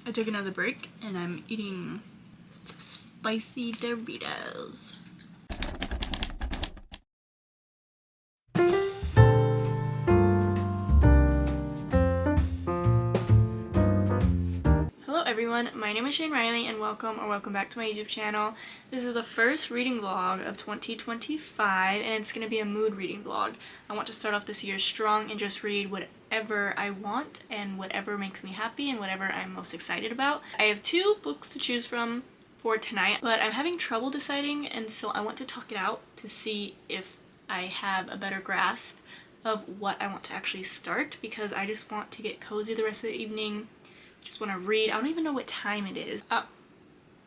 I took another break and I'm eating spicy Doritos. Hello everyone, my name is ShaineRiley and welcome back to my YouTube channel. This is a first reading vlog of 2025 and it's going to be a mood reading vlog. I want to start off this year strong and just read whatever I want and whatever makes me happy and whatever I'm most excited about. I have two books to choose from for tonight, but I'm having trouble deciding, and so I want to talk it out to see if I have a better grasp of what I want to actually start, because I just want to get cozy the rest of the evening. Just want to read. I don't even know what time it is.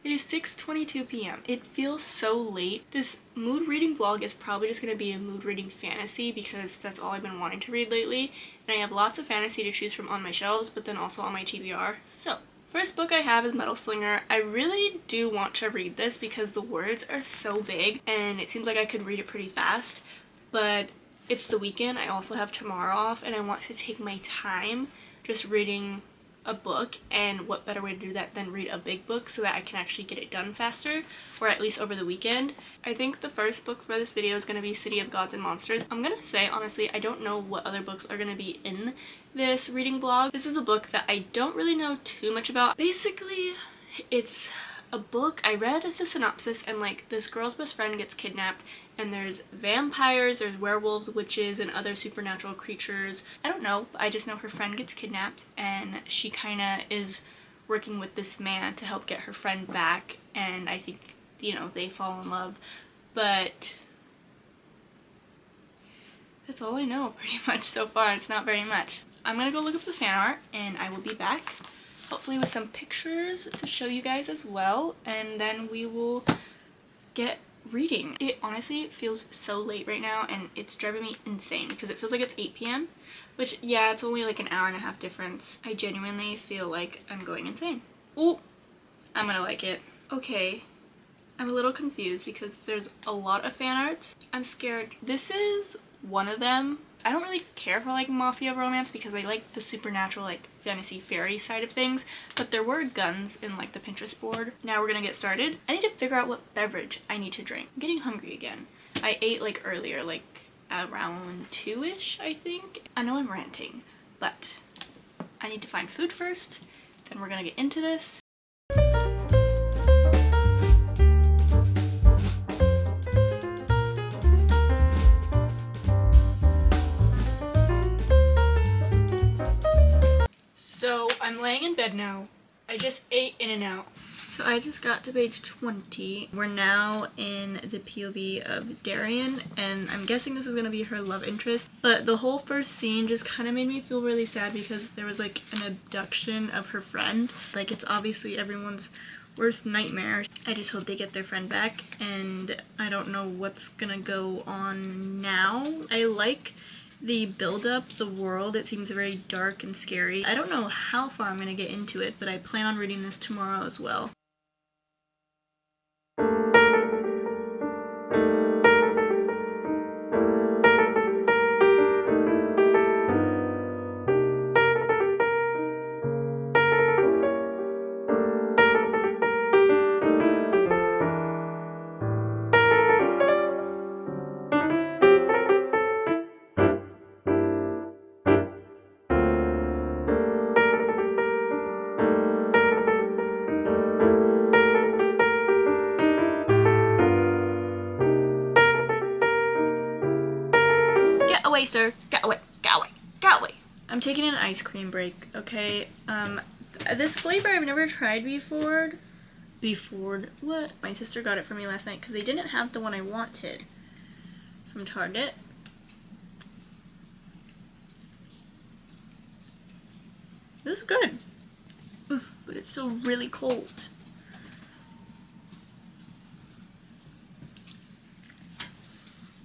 It is 6:22 p.m. It feels so late. This mood reading vlog is probably just going to be a mood reading fantasy because that's all I've been wanting to read lately. And I have lots of fantasy to choose from on my shelves, but then also on my TBR. So, first book I have is Metal Slinger. I really do want to read this because the words are so big and it seems like I could read it pretty fast. But it's the weekend. I also have tomorrow off and I want to take my time just reading a book, and what better way to do that than read a big book so that I can actually get it done faster, or at least over the weekend. I think the first book for this video is going to be City of Gods and Monsters. I'm gonna say honestly I don't know what other books are going to be in this reading vlog. This is a book that I don't really know too much about. Basically it's a book, I read the synopsis, and like this girl's best friend gets kidnapped and there's vampires, there's werewolves, witches, and other supernatural creatures. I don't know, I just know her friend gets kidnapped and she kind of is working with this man to help get her friend back, and I think, you know, they fall in love. But that's all I know pretty much so far. It's not very much. I'm gonna go look up the fan art and I will be back, hopefully with some pictures to show you guys as well, and then we will get reading. It honestly feels so late right now and it's driving me insane because it feels like it's 8 p.m. which, yeah, it's only like an hour and a half difference. I genuinely feel like I'm going insane. Ooh, I'm gonna like it. Okay, I'm a little confused because there's a lot of fan arts. I'm scared. This is one of them. I don't really care for like mafia romance because I like the supernatural, like fantasy fairy side of things, but there were guns in like the Pinterest board. Now we're gonna get started. I need to figure out what beverage I need to drink. I'm getting hungry again. I ate like earlier, like around 2-ish, I think. I know I'm ranting, but I need to find food first, then we're gonna get into this. So I'm laying in bed now. I just ate In-N-Out. So I just got to page 20. We're now in the POV of Darian, and I'm guessing this is going to be her love interest. But the whole first scene just kind of made me feel really sad because there was like an abduction of her friend. Like, it's obviously everyone's worst nightmare. I just hope they get their friend back, and I don't know what's gonna go on now. I like the build-up, the world. It seems very dark and scary. I don't know how far I'm gonna get into it, but I plan on reading this tomorrow as well. Get away, sir. Get away. Get away. Get away. I'm taking an ice cream break, okay? This flavor I've never tried before. What? My sister got it for me last night because they didn't have the one I wanted from Target. This is good. Ugh, but it's still really cold.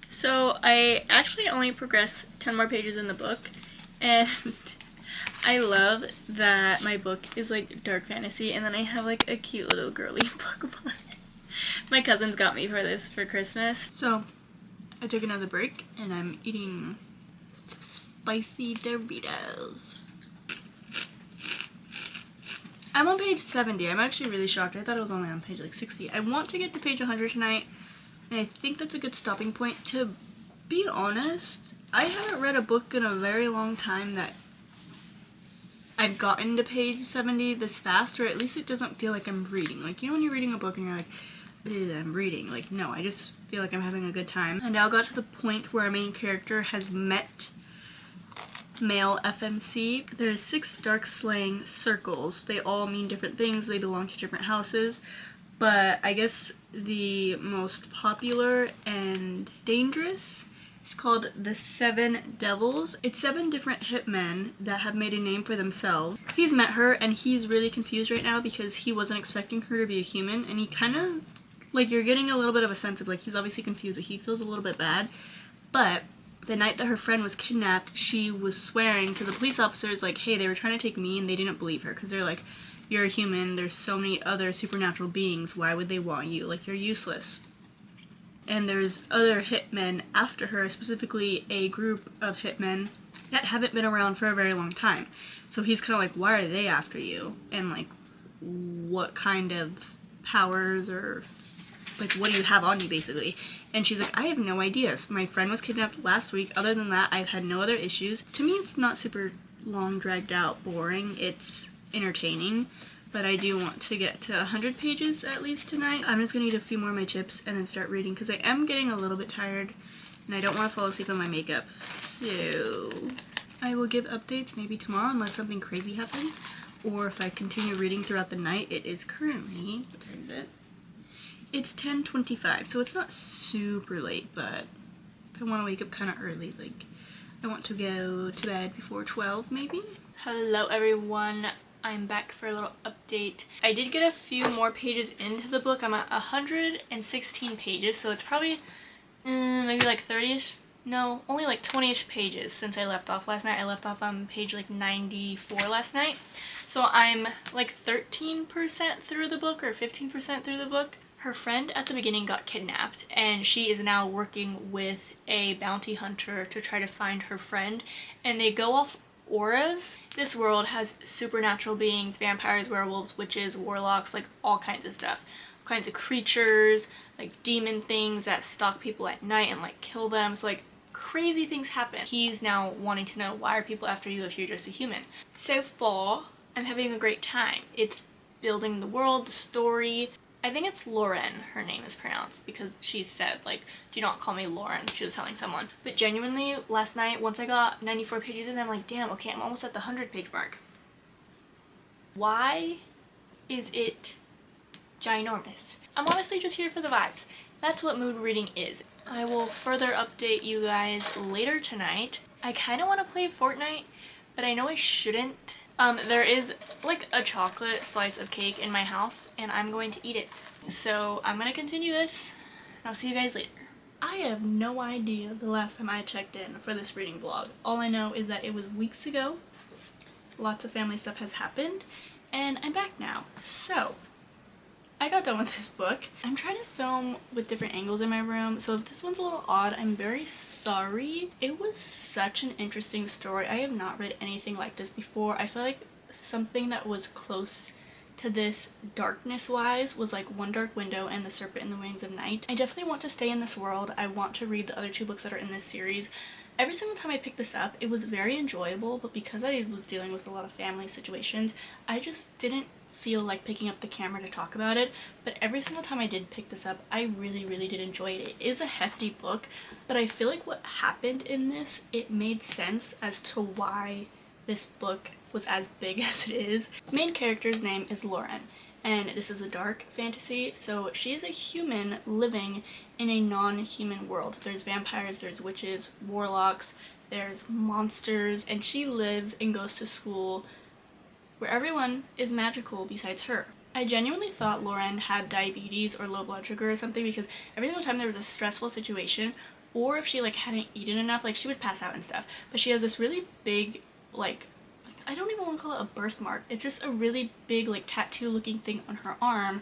So I actually only progressed 10 more pages in the book, and I love that my book is like dark fantasy, and then I have like a cute little girly bookmark. My cousins got me for this for Christmas. So I took another break and I'm eating spicy Doritos. I'm on page 70. I'm actually really shocked. I thought it was only on page like 60. I want to get to page 100 tonight, and I think that's a good stopping point. To be honest, I haven't read a book in a very long time that I've gotten to page 70 this fast, or at least it doesn't feel like I'm reading. Like, you know when you're reading a book and you're like, I'm reading. Like, no, I just feel like I'm having a good time. And now got to the point where our main character has met male FMC. There's 6 dark slang circles. They all mean different things. They belong to different houses. But I guess the most popular and dangerous is called the 7 Devils. It's 7 different hitmen that have made a name for themselves. He's met her and he's really confused right now because he wasn't expecting her to be a human, and he kind of, like, you're getting a little bit of a sense of, like, he's obviously confused, but he feels a little bit bad. But the night that her friend was kidnapped, she was swearing to the police officers, like, hey, they were trying to take me, and they didn't believe her because they're like, you're a human, there's so many other supernatural beings, why would they want you? Like, you're useless. And there's other hitmen after her, specifically a group of hitmen that haven't been around for a very long time. So he's kind of like, why are they after you? And, like, what kind of powers or, like, what do you have on you, basically? And she's like, I have no idea. So my friend was kidnapped last week. Other than that, I've had no other issues. To me, it's not super long, dragged out, boring. It's entertaining. But I do want to get to 100 pages at least tonight. I'm just going to eat a few more of my chips and then start reading because I am getting a little bit tired and I don't want to fall asleep on my makeup. So I will give updates maybe tomorrow unless something crazy happens, or if I continue reading throughout the night. It is currently, what time is it? It's 10:25, so it's not super late, but if I want to wake up kind of early, like I want to go to bed before 12 maybe. Hello everyone. I'm back for a little update. I did get a few more pages into the book. I'm at 116 pages, so it's probably maybe like 30ish. No, only like 20ish pages since I left off last night. I left off on page like 94 last night. So I'm like 13% through the book or 15% through the book. Her friend at the beginning got kidnapped, and she is now working with a bounty hunter to try to find her friend, and they go off auras. This world has supernatural beings, vampires, werewolves, witches, warlocks, like all kinds of stuff. All kinds of creatures, like demon things that stalk people at night and like kill them. So like crazy things happen. He's now wanting to know, why are people after you if you're just a human? So far, I'm having a great time. It's building the world, the story. I think it's Lauren, her name is pronounced, because she said, like, do not call me Lauren, she was telling someone. But genuinely, last night, once I got 94 pages in, I'm like, damn, okay, I'm almost at the 100-page mark. Why is it ginormous? I'm honestly just here for the vibes. That's what mood reading is. I will further update you guys later tonight. I kind of want to play Fortnite, but I know I shouldn't. There is like a chocolate slice of cake in my house and I'm going to eat it. So I'm going to continue this and I'll see you guys later. I have no idea the last time I checked in for this reading vlog. All I know is that it was weeks ago. Lots of family stuff has happened and I'm back now. So I got done with this book. I'm trying to film with different angles in my room, so if this one's a little odd, I'm very sorry. It was such an interesting story. I have not read anything like this before. I feel like something that was close to this darkness-wise was like One Dark Window and The Serpent and the Wings of Night. I definitely want to stay in this world. I want to read the other 2 books that are in this series. Every single time I picked this up, it was very enjoyable, but because I was dealing with a lot of family situations, I just didn't feel like picking up the camera to talk about it. But every single time I did pick this up, I really did enjoy it. It is a hefty book, but I feel like what happened in this, it made sense as to why this book was as big as it is. The main character's name is Lauren, and this is a dark fantasy, so she is a human living in a non-human world. There's vampires, there's witches, warlocks, there's monsters, and she lives and goes to school where everyone is magical besides her. I genuinely thought Lauren had diabetes or low blood sugar or something, because every single time there was a stressful situation, or if she like hadn't eaten enough, like she would pass out and stuff. But she has this really big, like, I don't even want to call it a birthmark. It's just a really big like tattoo looking thing on her arm.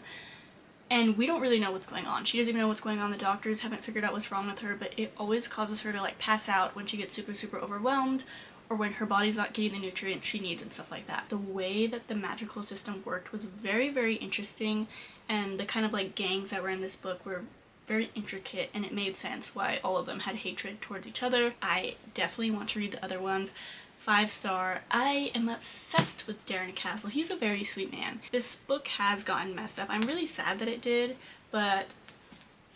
And we don't really know what's going on. She doesn't even know what's going on. The doctors haven't figured out what's wrong with her, but it always causes her to like pass out when she gets super overwhelmed, or when her body's not getting the nutrients she needs and stuff like that. The way that the magical system worked was very, very interesting, and the kind of like gangs that were in this book were very intricate, and it made sense why all of them had hatred towards each other. I definitely want to read the other ones. 5-star. I am obsessed with Darren Castle. He's a very sweet man. This book has gotten messed up. I'm really sad that it did, but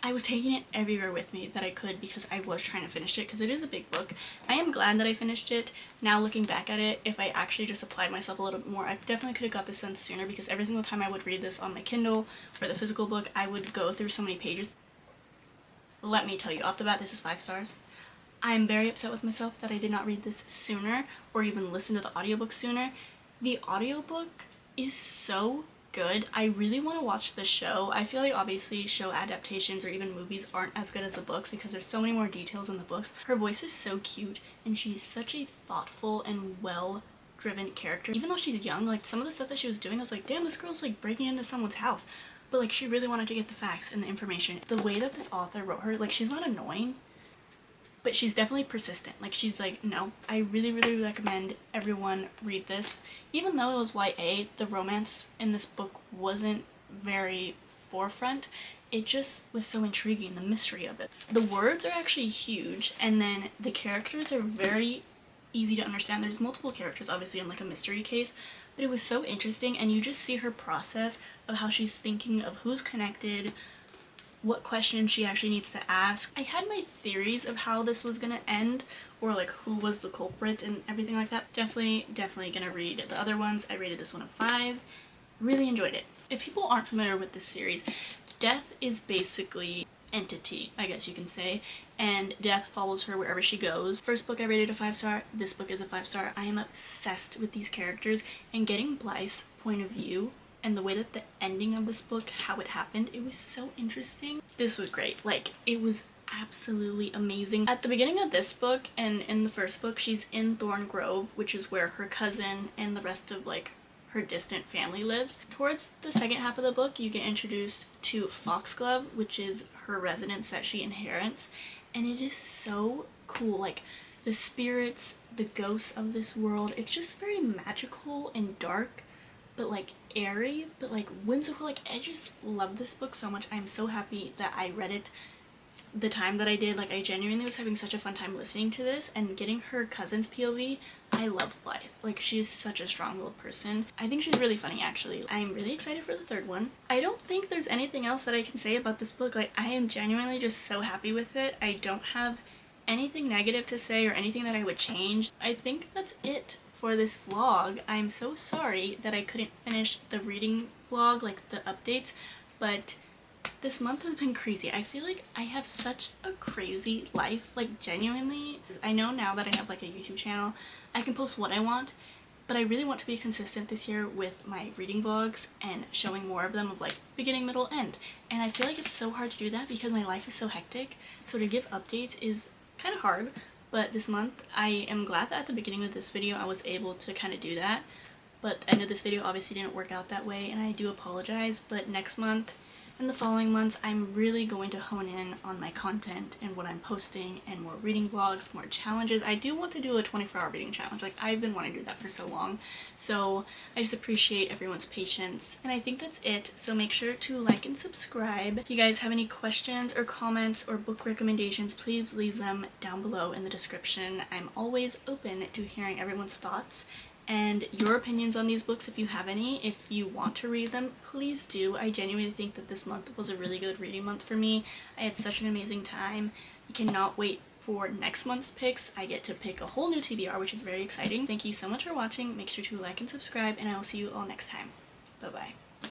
I was taking it everywhere with me that I could because I was trying to finish it, because it is a big book. I am glad that I finished it. Now looking back at it, if I actually just applied myself a little bit more, I definitely could have got this done sooner, because every single time I would read this on my Kindle or the physical book, I would go through so many pages. Let me tell you off the bat, this is 5 stars. I am very upset with myself that I did not read this sooner or even listen to the audiobook sooner. The audiobook is so good. I really want to watch the show. I feel like obviously show adaptations or even movies aren't as good as the books because there's so many more details in the books. Her voice is so cute, and she's such a thoughtful and well-driven character. Even though she's young, like some of the stuff that she was doing, I was like, damn, this girl's like breaking into someone's house. But like she really wanted to get the facts and the information. The way that this author wrote her, like she's not annoying, but she's definitely persistent. Like she's like, no, I really, really recommend everyone read this. Even though it was YA, the romance in this book wasn't very forefront. It just was so intriguing, the mystery of it. The words are actually huge, and then the characters are very easy to understand. There's multiple characters obviously in like a mystery case, but it was so interesting, and you just see her process of how she's thinking of who's connected, what questions she actually needs to ask. I had my theories of how this was gonna end, or like who was the culprit and everything like that. Definitely gonna read the other ones. I rated this one a 5. Really enjoyed it. If people aren't familiar with this series, Death is basically entity, I guess you can say, and Death follows her wherever she goes. First book I rated a 5-star, this book is a 5-star. I am obsessed with these characters, and getting Blythe's point of view and the way that the ending of this book, how it happened, it was so interesting. This was great. Like, it was absolutely amazing. At the beginning of this book and in the first book, she's in Thorn Grove, which is where her cousin and the rest of like her distant family lives. Towards the second half of the book, you get introduced to Foxglove, which is her residence that she inherits, and it is so cool. Like the spirits, the ghosts of this world, it's just very magical and dark, but like airy, but like whimsical. Like I just love this book so much. I'm so happy that I read it the time that I did. Like I genuinely was having such a fun time listening to this and getting her cousin's POV. I love Blythe. Like she is such a strong-willed person. I think she's really funny actually. I'm really excited for the third one. I don't think there's anything else that I can say about this book. Like I am genuinely just so happy with it. I don't have anything negative to say or anything that I would change. I think that's it for this vlog. I'm so sorry that I couldn't finish the reading vlog, like the updates, but this month has been crazy. I feel like I have such a crazy life, like genuinely. I know now that I have like a YouTube channel, I can post what I want, but I really want to be consistent this year with my reading vlogs and showing more of them of like beginning, middle, end. And I feel like it's so hard to do that because my life is so hectic. So to give updates is kind of hard, but this month I am glad that at the beginning of this video I was able to kind of do that. But the end of this video obviously didn't work out that way, and I do apologize. But next month and the following months, I'm really going to hone in on my content and what I'm posting, and more reading vlogs, more challenges. I do want to do a 24-hour reading challenge. Like I've been wanting to do that for so long. So I just appreciate everyone's patience. And I think that's it. So make sure to like and subscribe. If you guys have any questions or comments or book recommendations, please leave them down below in the description. I'm always open to hearing everyone's thoughts and your opinions on these books if you have any. If you want to read them, please do. I genuinely think that this month was a really good reading month for me. I had such an amazing time. I cannot wait for next month's picks. I get to pick a whole new TBR, which is very exciting. Thank you so much for watching. Make sure to like and subscribe, and I will see you all next time. Bye bye.